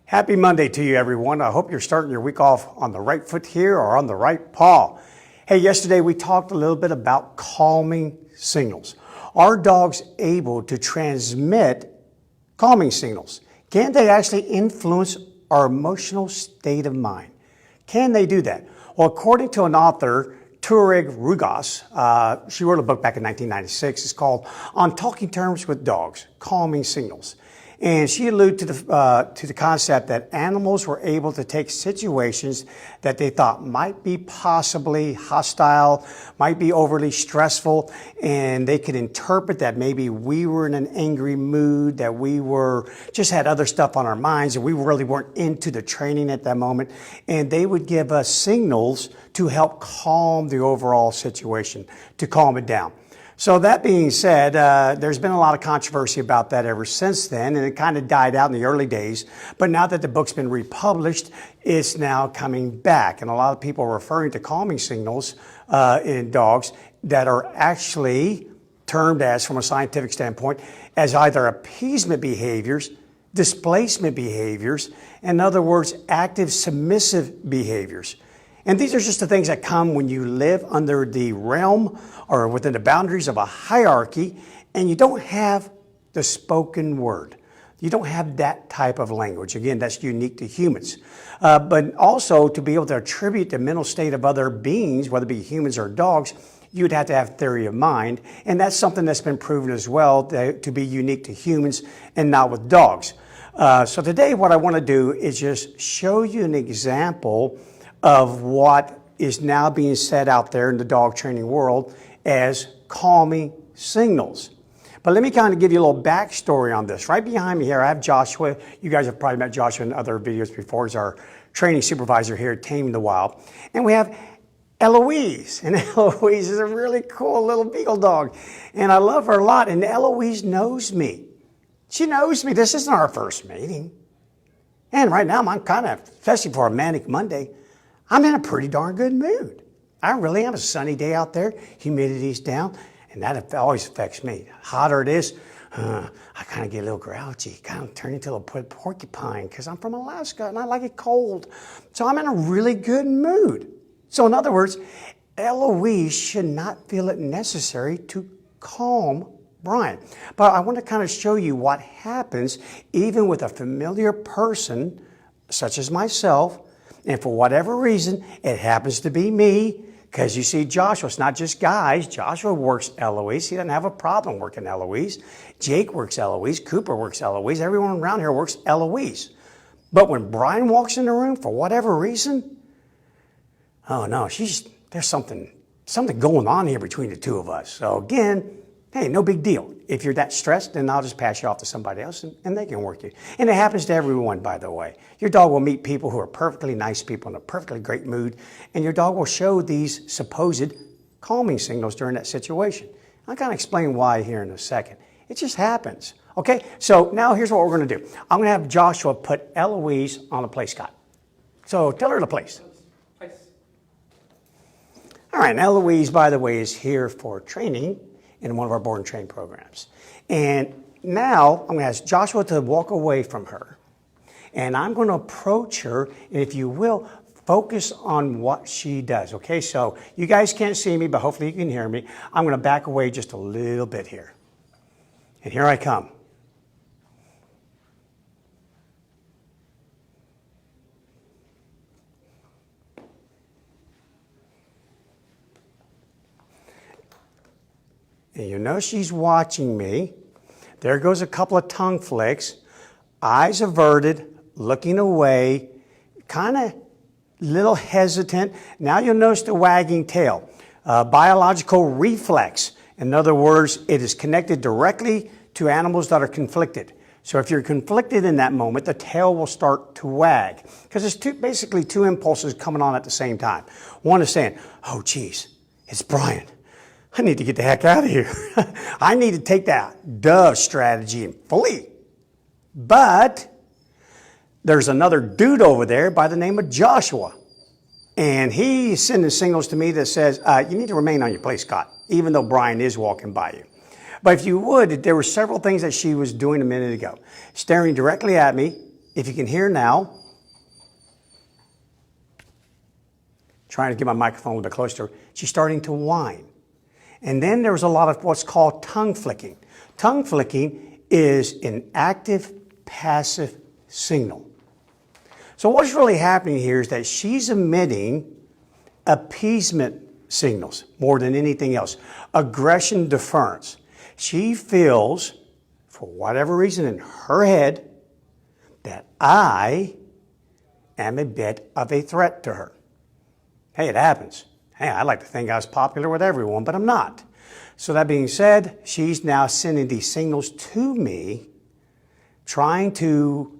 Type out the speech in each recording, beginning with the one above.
Happy Monday to you, everyone. I hope you're starting your week off on the right foot here or on the right paw. Hey, yesterday we talked a little bit about calming signals. Are dogs able to transmit calming signals? Can they actually influence our emotional state of mind? Can they do that? Well, according to an author, Tuareg Rugas, she wrote a book back in 1996. It's called On Talking Terms with Dogs, Calming Signals. And she alluded to the concept that animals were able to take situations that they thought might be possibly hostile, might be overly stressful, and they could interpret that maybe we were in an angry mood, that we were just had other stuff on our minds, and we really weren't into the training at that moment. And they would give us signals to help calm the overall situation, to calm it down. So that being said, there's been a lot of controversy about that ever since then, and it kind of died out in the early days. But now that the book's been republished, it's now coming back. And a lot of people are referring to calming signals in dogs that are actually termed as, from a scientific standpoint, as either appeasement behaviors, displacement behaviors, in other words, active submissive behaviors. And these are just the things that come when you live under the realm or within the boundaries of a hierarchy and you don't have the spoken word. You don't have that type of language. Again, that's unique to humans. But also to be able to attribute the mental state of other beings, whether it be humans or dogs, you'd have to have theory of mind. And that's something that's been proven as well to be unique to humans and not with dogs. So today what I want to do is just show you an example of what is now being said out there in the dog training world as calming signals. But let me kind of give you a little backstory on this. Right behind me here, I have Joshua. You guys have probably met Joshua in other videos before. He's our training supervisor here at Taming the Wild. And we have Eloise. And Eloise is a really cool little beagle dog. And I love her a lot. And Eloise knows me. She knows me. This isn't our first meeting. And right now, I'm kind of, especially for a manic Monday, I'm in a pretty darn good mood. I really am. A sunny day out there, humidity's down, and that always affects me. The hotter it is, I kind of get a little grouchy, kind of turn into a little porcupine because I'm from Alaska and I like it cold. So I'm in a really good mood. So in other words, Eloise should not feel it necessary to calm Bryan. But I want to kind of show you what happens even with a familiar person, such as myself. And for whatever reason, it happens to be me, because you see Joshua, it's not just guys. Joshua works Eloise. He doesn't have a problem working Eloise. Jake works Eloise. Cooper works Eloise. Everyone around here works Eloise. But when Bryan walks in the room, for whatever reason, oh no, there's something going on here between the two of us. So again, hey, no big deal. If you're that stressed, then I'll just pass you off to somebody else and they can work you. And it happens to everyone, by the way. Your dog will meet people who are perfectly nice people in a perfectly great mood, and your dog will show these supposed calming signals during that situation. I'll kind of explain why here in a second. It just happens. Okay, so now here's what we're going to do. I'm going to have Joshua put Eloise on a place, Scott. So tell her the place. All right, and Eloise, by the way, is here for training in one of our board and train programs. And now I'm going to ask Joshua to walk away from her. And I'm going to approach her, and if you will, focus on what she does. Okay, so you guys can't see me, but hopefully you can hear me. I'm going to back away just a little bit here. And here I come. And you know she's watching me. There goes a couple of tongue flicks, eyes averted, looking away, kind of little hesitant. Now you'll notice the wagging tail, biological reflex. In other words, it is connected directly to animals that are conflicted. So if you're conflicted in that moment, the tail will start to wag because there's basically two impulses coming on at the same time. One is saying, oh geez, it's Bryan. I need to get the heck out of here. I need to take that dove strategy and flee. But there's another dude over there by the name of Joshua. And he's sending signals to me that says, you need to remain on your place, Scott, even though Bryan is walking by you. But if you would, there were several things that she was doing a minute ago. Staring directly at me, if you can hear now, trying to get my microphone a little bit closer, she's starting to whine. And then there's a lot of what's called tongue flicking. Tongue flicking is an active passive signal. So what's really happening here is that she's emitting appeasement signals more than anything else. Aggression deference. She feels, for whatever reason in her head, that I am a bit of a threat to her. Hey, it happens. Hey, I like to think I was popular with everyone, but I'm not. So that being said, she's now sending these signals to me, trying to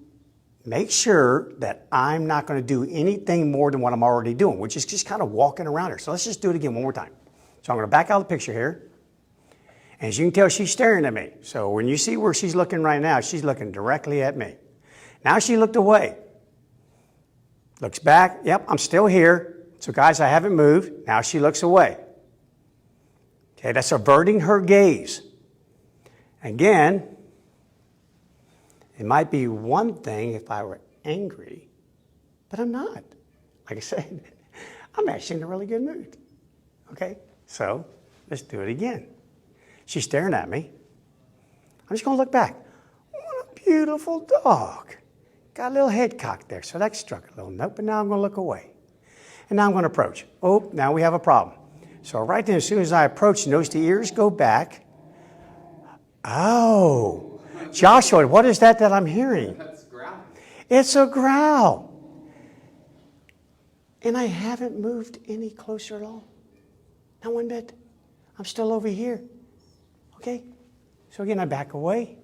make sure that I'm not going to do anything more than what I'm already doing, which is just kind of walking around her. So let's just do it again one more time. So I'm going to back out of the picture here. And as you can tell, she's staring at me. So when you see where she's looking right now, she's looking directly at me. Now she looked away. Looks back. Yep, I'm still here. So guys, I haven't moved. Now she looks away. Okay, that's averting her gaze. Again, it might be one thing if I were angry, but I'm not. Like I said, I'm actually in a really good mood. Okay, so let's do it again. She's staring at me. I'm just going to look back. What a beautiful dog. Got a little head cocked there, so that struck a little note, but now I'm going to look away. And now I'm going to approach. Oh, now we have a problem. So right then, as soon as I approach, notice the ears go back. Oh, Joshua, what is that I'm hearing? That's a growl. It's a growl. And I haven't moved any closer at all. Not one bit. I'm still over here. Okay? So again, I back away.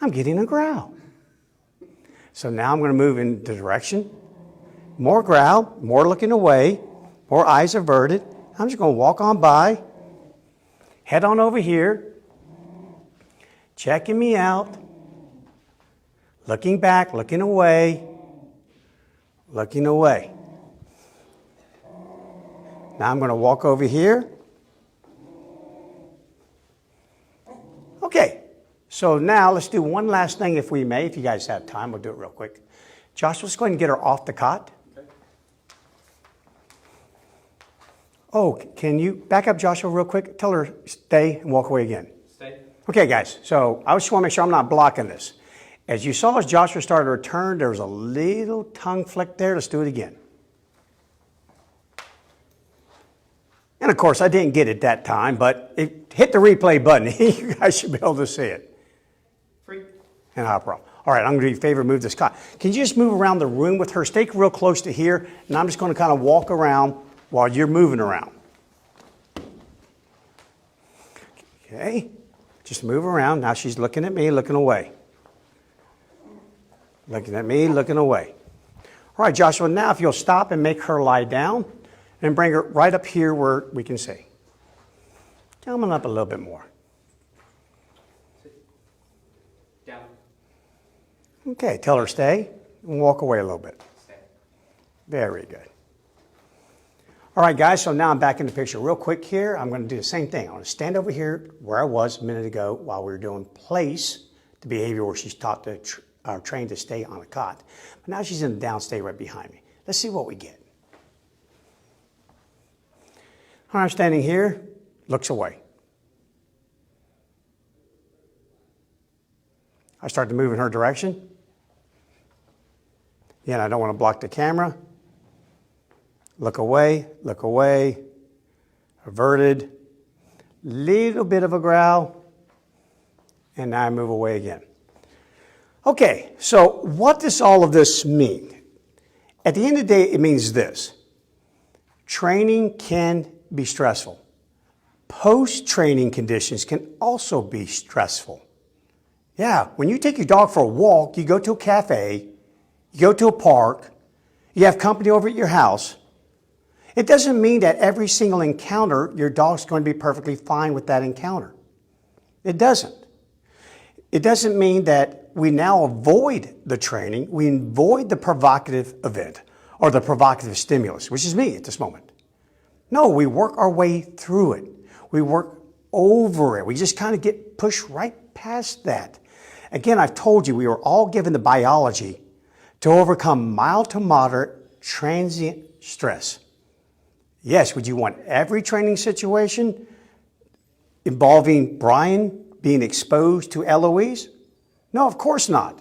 I'm getting a growl. So now I'm going to move in the direction. More growl, more looking away, more eyes averted. I'm just going to walk on by, head on over here, checking me out, looking back, looking away, looking away. Now I'm going to walk over here. Okay, so now let's do one last thing if we may. If you guys have time, we'll do it real quick. Josh, let's go ahead and get her off the cot. Okay. Oh, can you back up Joshua real quick? Tell her stay and walk away again. Stay. Okay, guys, so I just want to make sure I'm not blocking this. As you saw as Joshua started to return, there was a little tongue flick there. Let's do it again. And of course, I didn't get it that time, but it hit the replay button. You guys should be able to see it. Free. And no problem. All right, I'm going to do you a favor, move this cot. Can you just move around the room with her? Stay real close to here, and I'm just going to kind of walk around while you're moving around. Okay, just move around. Now she's looking at me, looking away. Looking at me, looking away. All right, Joshua, now if you'll stop and make her lie down and bring her right up here where we can see. Come on up a little bit more. Down. Okay, tell her stay and walk away a little bit. Stay. Very good. All right, guys, so now I'm back in the picture real quick here. I'm going to do the same thing. I'm going to stand over here where I was a minute ago while we were doing place, the behavior where she's taught to trained to stay on a cot. But now she's in the down stay right behind me. Let's see what we get. All right, I'm standing here, looks away. I start to move in her direction. Again, I don't want to block the camera. Look away, averted, little bit of a growl, and now I move away again. Okay, so what does all of this mean? At the end of the day, it means this. Training can be stressful. Post-training conditions can also be stressful. Yeah, when you take your dog for a walk, you go to a cafe, you go to a park, you have company over at your house. It doesn't mean that every single encounter, your dog's going to be perfectly fine with that encounter. It doesn't. It doesn't mean that we now avoid the training, we avoid the provocative event or the provocative stimulus, which is me at this moment. No, we work our way through it. We work over it. We just kind of get pushed right past that. Again, I've told you we were all given the biology to overcome mild to moderate transient stress. Yes, would you want every training situation involving Bryan being exposed to LOEs? No, of course not.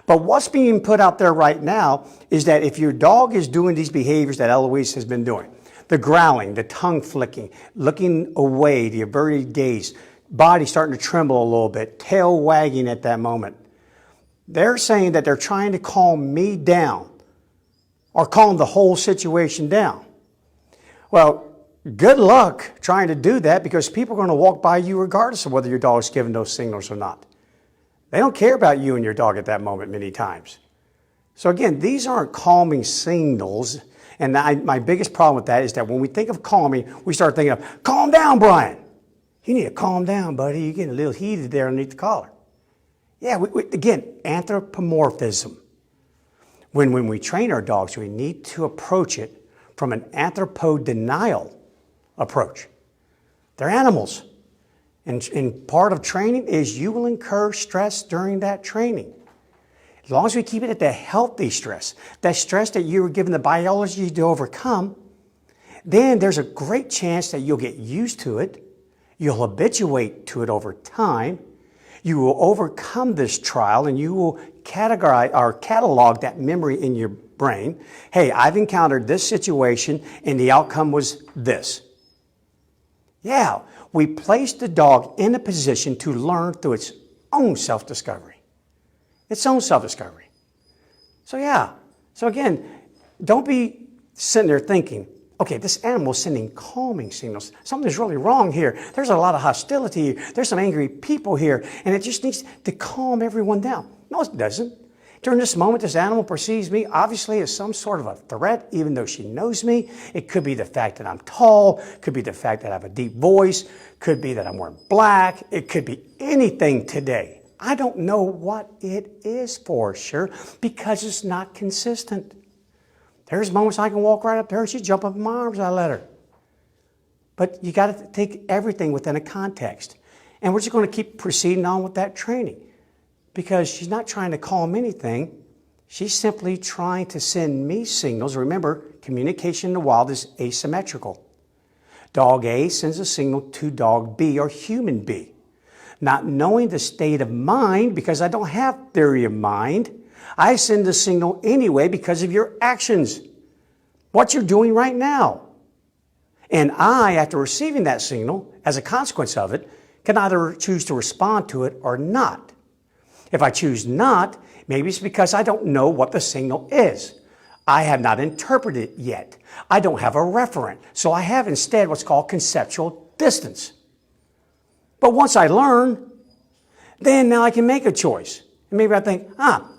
But what's being put out there right now is that if your dog is doing these behaviors that Eloise has been doing, the growling, the tongue flicking, looking away, the averted gaze, body starting to tremble a little bit, tail wagging at that moment, they're saying that they're trying to calm me down or calm the whole situation down. Well, good luck trying to do that, because people are going to walk by you regardless of whether your dog's giving those signals or not. They don't care about you and your dog at that moment many times. So again, these aren't calming signals. And my biggest problem with that is that when we think of calming, we start thinking of, calm down, Bryan. You need to calm down, buddy. You're getting a little heated there underneath the collar. Yeah, again, anthropomorphism. When we train our dogs, we need to approach it from an anthropo-denial approach. They're animals. And part of training is you will incur stress during that training. As long as we keep it at the healthy stress, that stress that you were given the biology to overcome, then there's a great chance that you'll get used to it. You'll habituate to it over time. You will overcome this trial, and you will categorize or catalog that memory in your brain. Hey, I've encountered this situation and the outcome was this. Yeah, we placed the dog in a position to learn through its own self-discovery. Its own self-discovery. So yeah, so again, don't be sitting there thinking, okay, this animal's sending calming signals. Something's really wrong here. There's a lot of hostility. There's some angry people here, and it just needs to calm everyone down. No, it doesn't. During this moment, this animal perceives me obviously as some sort of a threat, even though she knows me. It could be the fact that I'm tall, could be the fact that I have a deep voice, could be that I'm wearing black, it could be anything today. I don't know what it is for sure, because it's not consistent. There's moments I can walk right up to her and she'd jump up in my arms, I let her. But you got to take everything within a context. And we're just going to keep proceeding on with that training, because she's not trying to calm anything. She's simply trying to send me signals. Remember, communication in the wild is asymmetrical. Dog A sends a signal to dog B or human B. Not knowing the state of mind, because I don't have theory of mind, I send the signal anyway because of your actions, what you're doing right now. And I, after receiving that signal, as a consequence of it, can either choose to respond to it or not. If I choose not, maybe it's because I don't know what the signal is. I have not interpreted it yet. I don't have a referent. So I have instead what's called conceptual distance. But once I learn, then now I can make a choice. And maybe I think,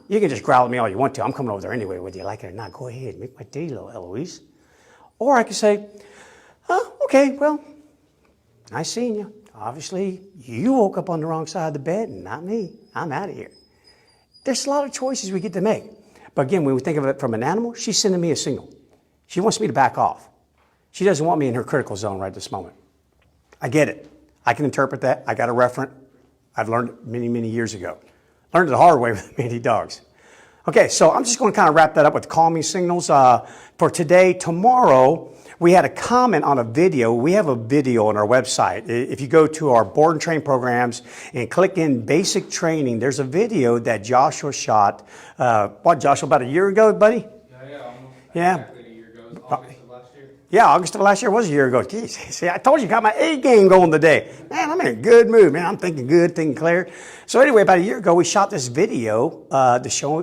you can just growl at me all you want to. I'm coming over there anyway, whether you like it or not. Go ahead, make my day, little Eloise. Or I can say, okay, well, nice seeing you. Obviously, you woke up on the wrong side of the bed and not me. I'm out of here. There's a lot of choices we get to make. But again, when we think of it from an animal, she's sending me a signal. She wants me to back off. She doesn't want me in her critical zone right this moment. I get it. I can interpret that. I got a referent. I've learned it many, many years ago. Learned it the hard way with many dogs. Okay, so I'm just going to kind of wrap that up with calming signals for today. Tomorrow, we had a comment on a video. We have a video on our website. If you go to our board and train programs and click in basic training, there's a video that Joshua shot, Joshua, about a year ago, buddy? Yeah. Exactly a year ago. It was August of last year. Yeah, August of last year was a year ago. Jeez, see, I told you, got my A game going today. Man, I'm in a good mood, man. I'm thinking good, thinking clear. So anyway, about a year ago, we shot this video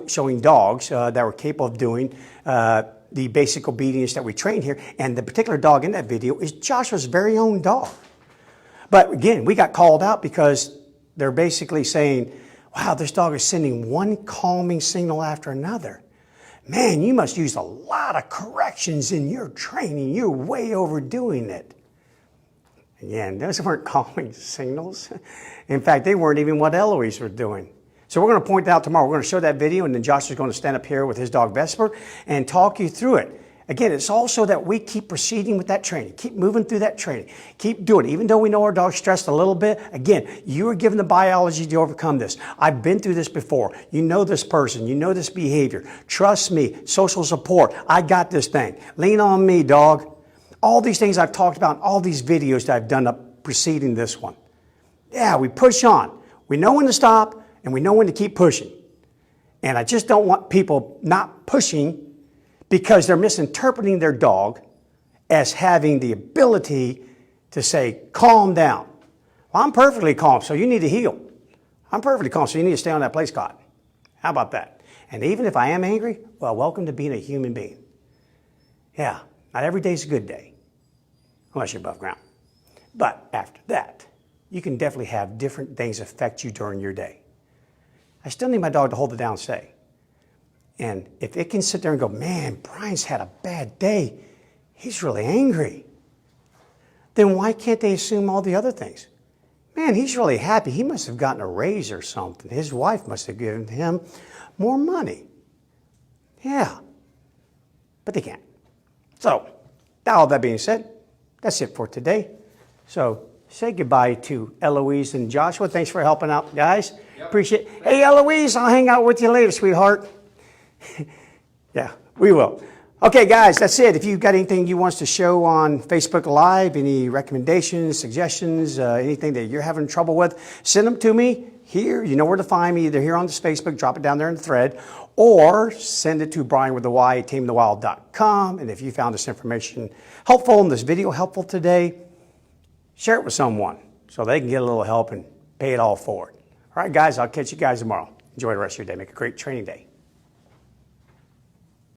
showing dogs that were capable of doing the basic obedience that we train here. And the particular dog in that video is Joshua's very own dog. But again, we got called out because they're basically saying, wow, this dog is sending one calming signal after another. Man, you must use a lot of corrections in your training. You're way overdoing it. Again, those weren't calming signals. In fact, they weren't even what Eloise were doing. So we're going to point out tomorrow. We're going to show that video, and then Josh is going to stand up here with his dog Vesper and talk you through it. Again, it's also that we keep proceeding with that training, keep moving through that training, keep doing it. Even though we know our dog's stressed a little bit, again, you are given the biology to overcome this. I've been through this before. You know this person, you know this behavior. Trust me, social support. I got this thing. Lean on me, dog. All these things I've talked about, all these videos that I've done up preceding this one. Yeah, we push on. We know when to stop and we know when to keep pushing. And I just don't want people not pushing because they're misinterpreting their dog as having the ability to say, calm down. Well, I'm perfectly calm, so you need to heal. I'm perfectly calm, so you need to stay on that place cot. How about that? And even if I am angry, well, welcome to being a human being. Yeah, not every day's a good day, unless you're above ground. But after that, you can definitely have different things affect you during your day. I still need my dog to hold it down and stay. And if it can sit there and go, man, Bryan's had a bad day, he's really angry, then why can't they assume all the other things? Man, he's really happy. He must have gotten a raise or something. His wife must have given him more money. Yeah, but they can't. So, all that being said, that's it for today. So, say goodbye to Eloise and Joshua. Thanks for helping out, guys. Yep. Appreciate it. Hey, Eloise, I'll hang out with you later, sweetheart. Yeah, we will. Okay, guys, that's it. If you've got anything you want us to show on Facebook Live, any recommendations, suggestions, anything that you're having trouble with, send them to me here. You know where to find me, either here on this Facebook, drop it down there in the thread, or send it to Bryan with a Y at tamingthewild.com. And if you found this information helpful and this video helpful today, share it with someone so they can get a little help and pay it all forward. All right, guys, I'll catch you guys tomorrow. Enjoy the rest of your day. Make a great training day.